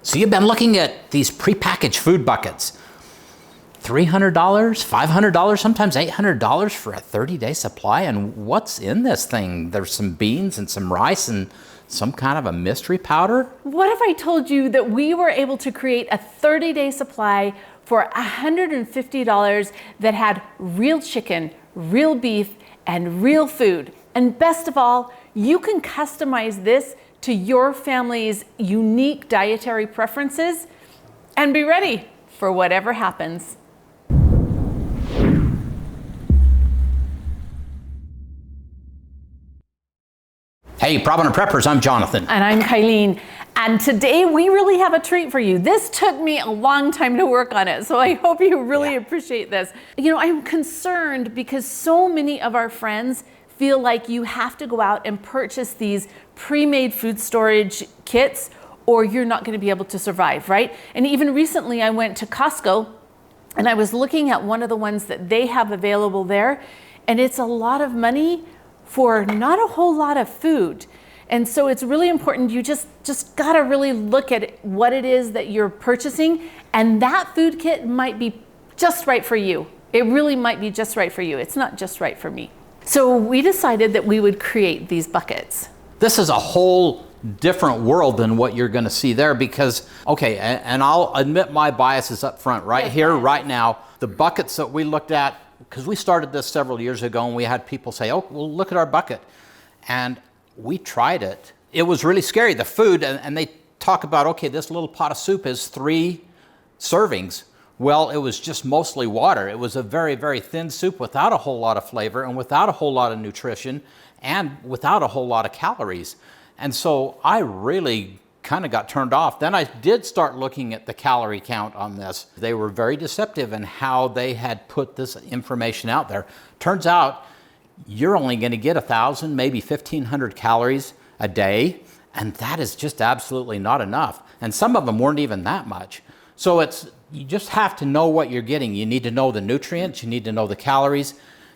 So you've been looking at these prepackaged food buckets. $300, $500, sometimes $800 for a 30-day supply. And what's in this thing? There's some beans and some rice and some kind of a mystery powder. What if I told you that we were able to create a 30-day supply for $150 that had real chicken, real beef, and real food? And best of all, you can customize this to your family's unique dietary preferences and be ready for whatever happens. Hey, Provident Preppers, I'm Jonathan. And I'm Kylene. And today we really have a treat for you. This took me a long time to work on it, so I hope you really appreciate this. You know, I'm concerned because so many of our friends feel like you have to go out and purchase these pre-made food storage kits or you're not going to be able to survive, right? And even recently I went to Costco and I was looking at one of the ones that they have available there, and it's a lot of money for not a whole lot of food. And so it's really important. You just got to really look at what it is that you're purchasing, and that food kit might be just right for you. It really might be just right for you. It's not just right for me. So we decided that we would create these buckets. This is a whole different world than what you're going to see there because, okay, and I'll admit my biases up front right here, right now. The buckets that we looked at, because we started this several years ago and we had people say, oh, well, look at our bucket. And we tried it. It was really scary. The food, and they talk about, okay, this little pot of soup is 3 servings. Well, it was just mostly water. It was a very, very thin soup without a whole lot of flavor and without a whole lot of nutrition and without a whole lot of calories. And so I really kind of got turned off. Then I did start looking at the calorie count on this. They were very deceptive in how they had put this information out there. Turns out you're only going to get 1,000, maybe 1,500 calories a day, and that is just absolutely not enough. And some of them weren't even that much. So you just have to know what you're getting. You need to know the nutrients, you need to know the calories,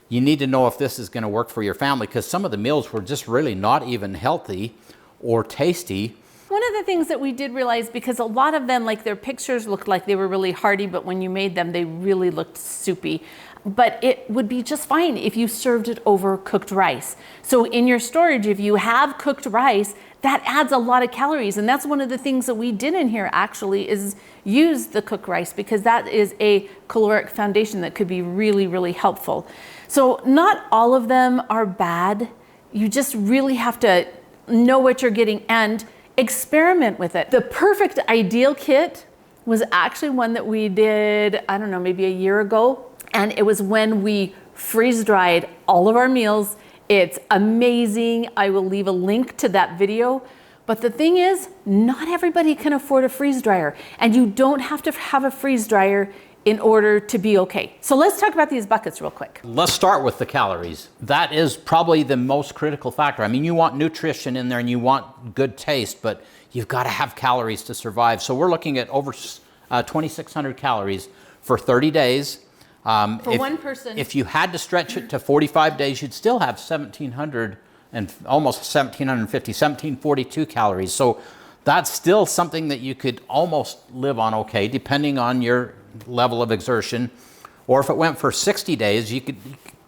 you need to know if this is going to work for your family, because some of the meals were just really not even healthy or tasty. One of the things that we did realize, because a lot of them, like their pictures looked like they were really hearty, but when you made them, they really looked soupy. But it would be just fine if you served it over cooked rice. So in your storage, if you have cooked rice, that adds a lot of calories. And that's one of the things that we did in here actually is use the cooked rice, because that is a caloric foundation that could be really, really helpful. So not all of them are bad. You just really have to know what you're getting and experiment with it. The perfect ideal kit was actually one that we did, I don't know, maybe a year ago. And it was when we freeze dried all of our meals. It's amazing. I will leave a link to that video. But the thing is, not everybody can afford a freeze dryer, and you don't have to have a freeze dryer in order to be okay. So let's talk about these buckets real quick. Let's start with the calories. That is probably the most critical factor. I mean, you want nutrition in there and you want good taste, but you've got to have calories to survive. So we're looking at over 2,600 calories for 30 days. For one person. If you had to stretch it to 45 days, you'd still have 1,700 and almost 1,750, 1,742 calories. So that's still something that you could almost live on okay, depending on your level of exertion. Or if it went for 60 days, you could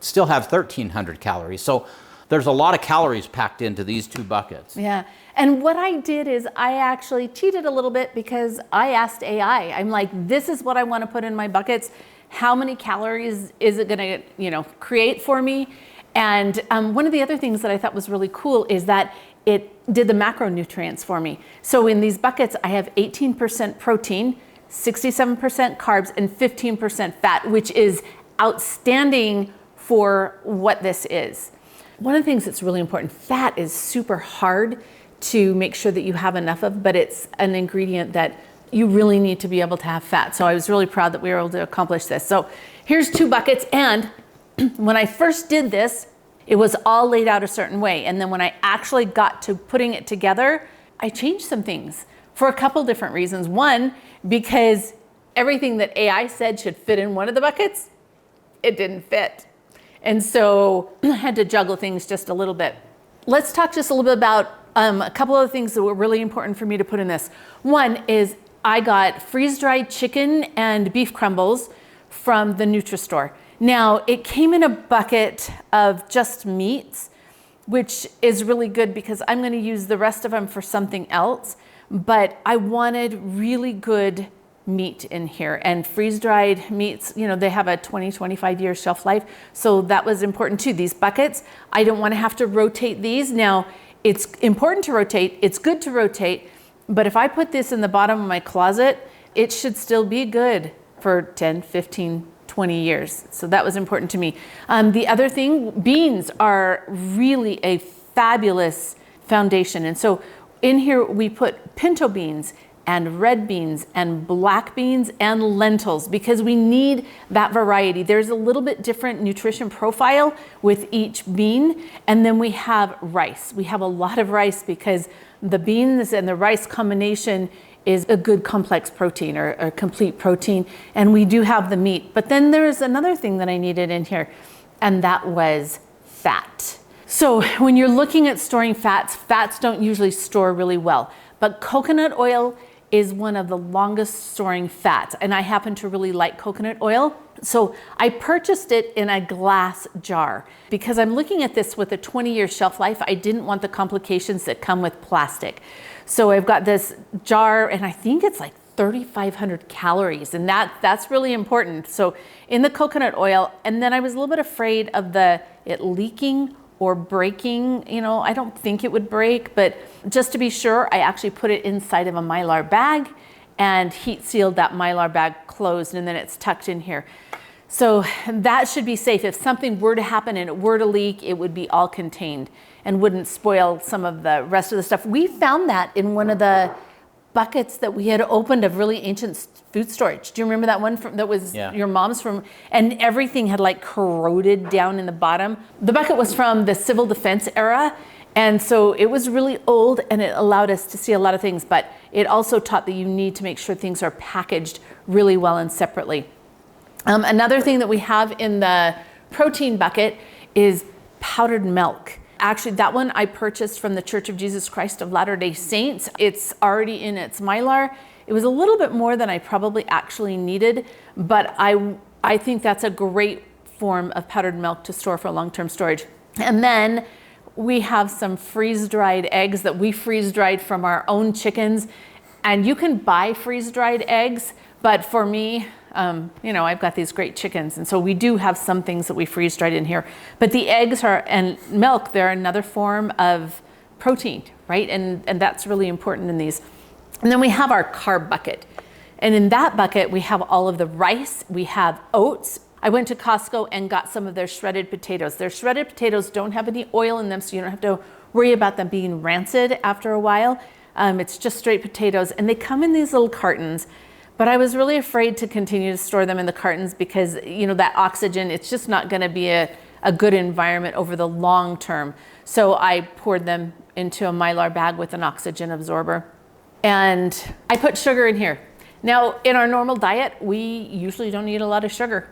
still have 1,300 calories. So there's a lot of calories packed into these 2 buckets. Yeah. And what I did is I actually cheated a little bit, because I asked AI. I'm like, this is what I want to put in my buckets. How many calories is it going to, create for me? And one of the other things that I thought was really cool is that it did the macronutrients for me. So in these buckets, I have 18% protein, 67% carbs, and 15% fat, which is outstanding for what this is. One of the things that's really important, fat is super hard to make sure that you have enough of, but it's an ingredient that you really need to be able to have fat. So I was really proud that we were able to accomplish this. So here's 2 buckets. And when I first did this, it was all laid out a certain way. And then when I actually got to putting it together, I changed some things for a couple different reasons. One, because everything that AI said should fit in one of the buckets, it didn't fit. And so I had to juggle things just a little bit. Let's talk just a little bit about a couple of things that were really important for me to put in this. One is I got freeze-dried chicken and beef crumbles from the NutriStore. Now, it came in a bucket of just meats, which is really good because I'm going to use the rest of them for something else. But I wanted really good meat in here, and freeze-dried meats, you know, they have a 20-25 year shelf life. So that was important too. These buckets, I don't want to have to rotate these. Now, it's important to rotate. It's good to rotate. But if I put this in the bottom of my closet, it should still be good for 10, 15, 20 years. So that was important to me. The other thing, beans are really a fabulous foundation. And so in here we put pinto beans and red beans and black beans and lentils because we need that variety. There's a little bit different nutrition profile with each bean. And then we have rice. We have a lot of rice because the beans and the rice combination is a good complex protein or a complete protein. And we do have the meat. But then there's another thing that I needed in here, and that was fat. So when you're looking at storing fats, fats don't usually store really well. But coconut oil is one of the longest storing fats. And I happen to really like coconut oil. So I purchased it in a glass jar because I'm looking at this with a 20-year shelf life. I didn't want the complications that come with plastic. So I've got this jar, and I think it's like 3,500 calories, and that's really important. So in the coconut oil, and then I was a little bit afraid of it leaking or breaking. You know, I don't think it would break, but just to be sure, I actually put it inside of a Mylar bag and heat sealed that Mylar bag closed, and then it's tucked in here. So that should be safe. If something were to happen and it were to leak, it would be all contained and wouldn't spoil some of the rest of the stuff. We found that in one of the buckets that we had opened of really ancient food storage. Do you remember that one that was your mom's from? And everything had like corroded down in the bottom. The bucket was from the civil defense era. And so it was really old, and it allowed us to see a lot of things, but it also taught that you need to make sure things are packaged really well and separately. Another thing that we have in the protein bucket is powdered milk. Actually, that one I purchased from the Church of Jesus Christ of Latter-day Saints. It's already in its Mylar. It was a little bit more than I probably actually needed, but I think that's a great form of powdered milk to store for long-term storage. And then we have some freeze-dried eggs that we freeze-dried from our own chickens. And you can buy freeze-dried eggs, but for me, you know, I've got these great chickens, and so we do have some things that we freeze-dried in here. But the eggs and milk, they're another form of protein, right? And that's really important in these. And then we have our carb bucket. And in that bucket, we have all of the rice, we have oats. I went to Costco and got some of their shredded potatoes. Their shredded potatoes don't have any oil in them, so you don't have to worry about them being rancid after a while. It's just straight potatoes, and they come in these little cartons. But I was really afraid to continue to store them in the cartons because, you know, that oxygen, it's just not going to be a good environment over the long term. So I poured them into a Mylar bag with an oxygen absorber. And I put sugar in here. Now, in our normal diet, we usually don't eat a lot of sugar.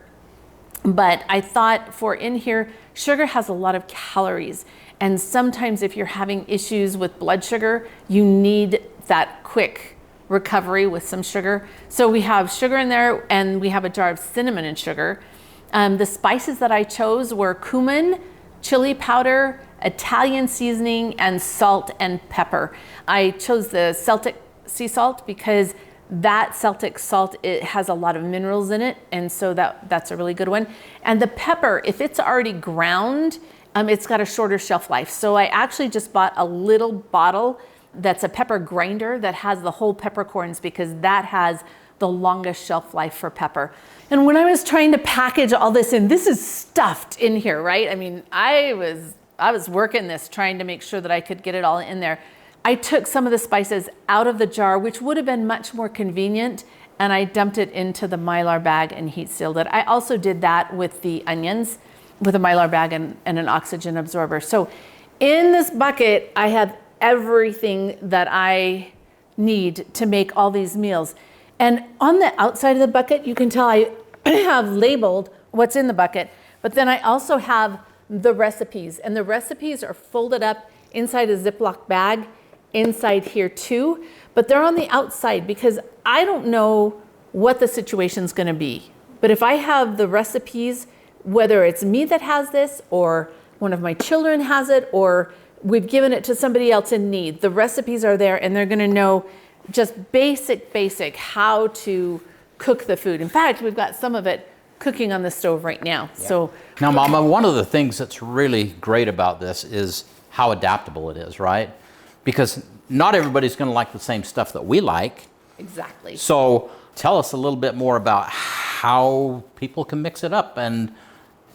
But I thought for in here, sugar has a lot of calories. And sometimes if you're having issues with blood sugar, you need that quick recovery with some sugar. So we have sugar in there, and we have a jar of cinnamon and sugar. The spices that I chose were cumin, chili powder, Italian seasoning, and salt and pepper. I chose the Celtic sea salt because that Celtic salt, it has a lot of minerals in it, and so that's a really good one. And the pepper, if it's already ground, it's got a shorter shelf life. So I actually just bought a little bottle that's a pepper grinder that has the whole peppercorns because that has the longest shelf life for pepper. And when I was trying to package all this in, this is stuffed in here, right? I mean, I was working this, trying to make sure that I could get it all in there. I took some of the spices out of the jar, which would have been much more convenient, and I dumped it into the Mylar bag and heat sealed it. I also did that with the onions with a Mylar bag and an oxygen absorber. So in this bucket, I have everything that I need to make all these meals. And on the outside of the bucket, you can tell I have labeled what's in the bucket, but then I also have the recipes, and the recipes are folded up inside a Ziploc bag, inside here too, but they're on the outside because I don't know what the situation's gonna be. But if I have the recipes, whether it's me that has this or one of my children has it or we've given it to somebody else in need, the recipes are there and they're gonna know just basic how to cook the food. In fact, we've got some of it cooking on the stove right now. Yeah. So now, Mama, one of the things that's really great about this is how adaptable it is, right? Because not everybody's going to like the same stuff that we like. Exactly. So tell us a little bit more about how people can mix it up and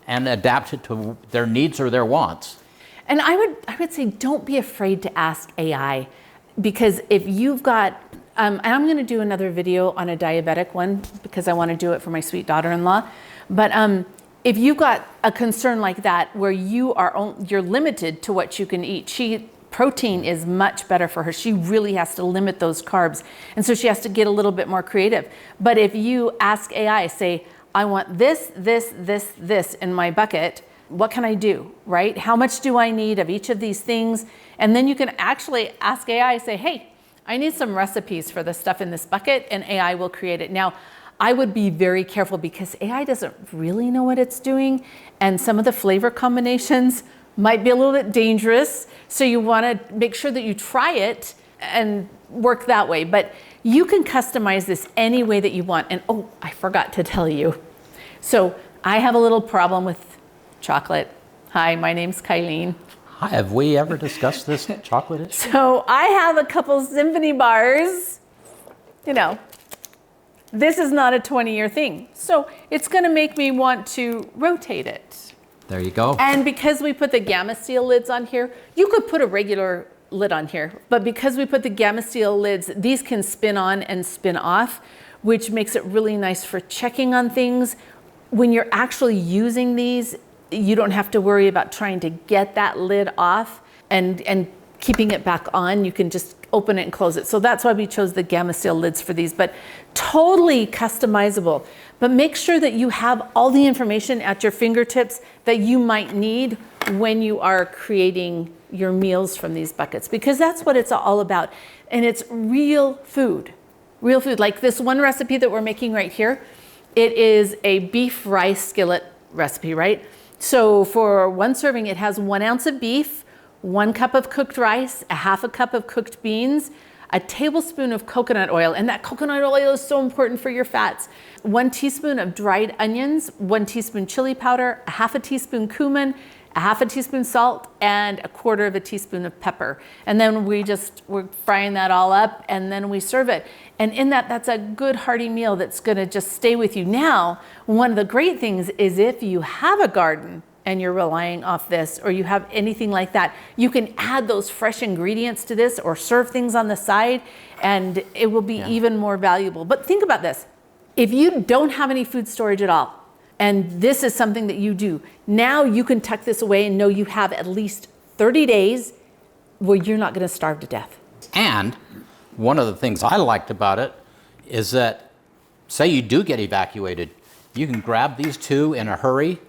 adapt it to their needs or their wants. And I would say don't be afraid to ask AI, because if you've got and I'm going to do another video on a diabetic one because I want to do it for my sweet daughter-in-law. But if you've got a concern like that where you're limited to what you can eat, protein is much better for her. She really has to limit those carbs. And so she has to get a little bit more creative. But if you ask AI, say, I want this in my bucket, what can I do, right? How much do I need of each of these things? And then you can actually ask AI, say, hey, I need some recipes for the stuff in this bucket, and AI will create it. Now, I would be very careful because AI doesn't really know what it's doing, and some of the flavor combinations might be a little bit dangerous. So you want to make sure that you try it and work that way. But you can customize this any way that you want. And oh, I forgot to tell you. So I have a little problem with chocolate. Hi, my name's Kylene. Hi, have we ever discussed this chocolate issue? So I have a couple Symphony bars. You know, this is not a 20-year thing. So it's going to make me want to rotate it. There you go. And because we put the Gamma Seal lids on here, you could put a regular lid on here. But because we put the Gamma Seal lids, these can spin on and spin off, which makes it really nice for checking on things. When you're actually using these, you don't have to worry about trying to get that lid off and keeping it back on. You can just open it and close it. So that's why we chose the Gamma Seal lids for these, but totally customizable. But make sure that you have all the information at your fingertips that you might need when you are creating your meals from these buckets, because that's what it's all about. And it's real food. Like this one recipe that we're making right here, it is a beef rice skillet recipe, right? So for one serving, it has 1 ounce of beef, 1 cup of cooked rice, a half a cup of cooked beans, a tablespoon of coconut oil, and that coconut oil is so important for your fats, 1 teaspoon of dried onions, 1 teaspoon chili powder, a half a teaspoon cumin, a half a teaspoon salt, and a 1/4 teaspoon of pepper. And then we're frying that all up, and then we serve it. And in that's a good hearty meal that's gonna just stay with you. Now, one of the great things is if you have a garden and you're relying off this, or you have anything like that, you can add those fresh ingredients to this or serve things on the side, and it will be even more valuable. But think about this. If you don't have any food storage at all, and this is something that you do, now you can tuck this away and know you have at least 30 days where you're not gonna starve to death. And one of the things I liked about it is that, say you do get evacuated, you can grab these two in a hurry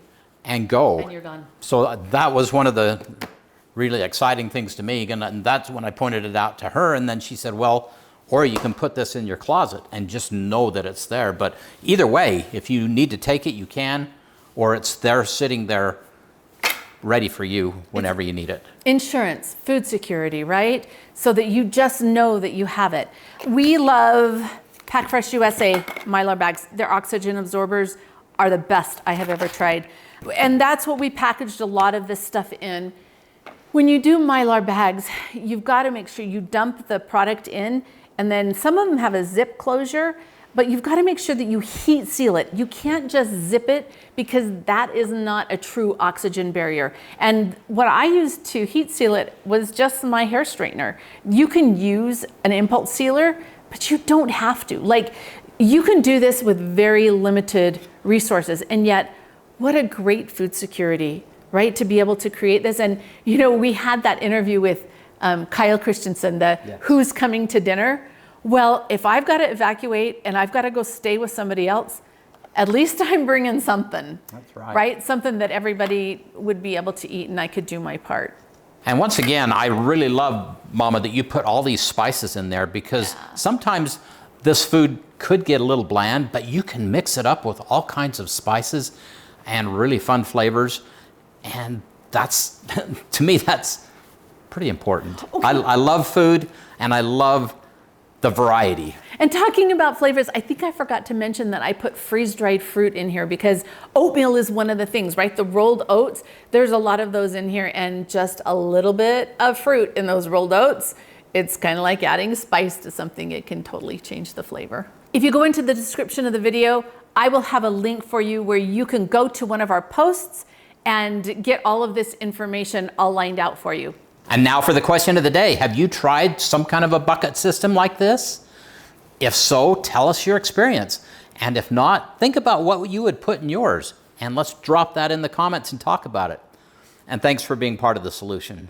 and go. And you're gone. So that was one of the really exciting things to me, and that's when I pointed it out to her, and then she said, well, or you can put this in your closet and just know that it's there. But either way, if you need to take it, you can, or it's there sitting there ready for you whenever you need it. Insurance, food security, right? So that you just know that you have it. We love PackFreshUSA Mylar bags. Their oxygen absorbers are the best I have ever tried. And that's what we packaged a lot of this stuff in. When you do Mylar bags, you've got to make sure you dump the product in, and then some of them have a zip closure, but you've got to make sure that you heat seal it. You can't just zip it, because that is not a true oxygen barrier. And what I used to heat seal it was just my hair straightener. You can use an impulse sealer, but you don't have to. Like, you can do this with very limited resources, and yet what a great food security, right? To be able to create this. And you know, we had that interview with Kyle Christensen, Who's Coming to Dinner. Well, if I've got to evacuate and I've got to go stay with somebody else, at least I'm bringing something. That's right. Right? Something that everybody would be able to eat, and I could do my part. And once again, I really love, Mama, that you put all these spices in there, because sometimes this food could get a little bland, but you can mix it up with all kinds of spices and really fun flavors. And that's, to me, that's pretty important. Okay. I love food, and I love the variety. And talking about flavors, I think I forgot to mention that I put freeze-dried fruit in here, because oatmeal is one of the things, right? The rolled oats, there's a lot of those in here, and just a little bit of fruit in those rolled oats, it's kind of like adding spice to something. It can totally change the flavor. If you go into the description of the video, I will have a link for you where you can go to one of our posts and get all of this information all lined out for you. And now for the question of the day. Have you tried some kind of a bucket system like this? If so, tell us your experience. And if not, think about what you would put in yours. And let's drop that in the comments and talk about it. And thanks for being part of the solution.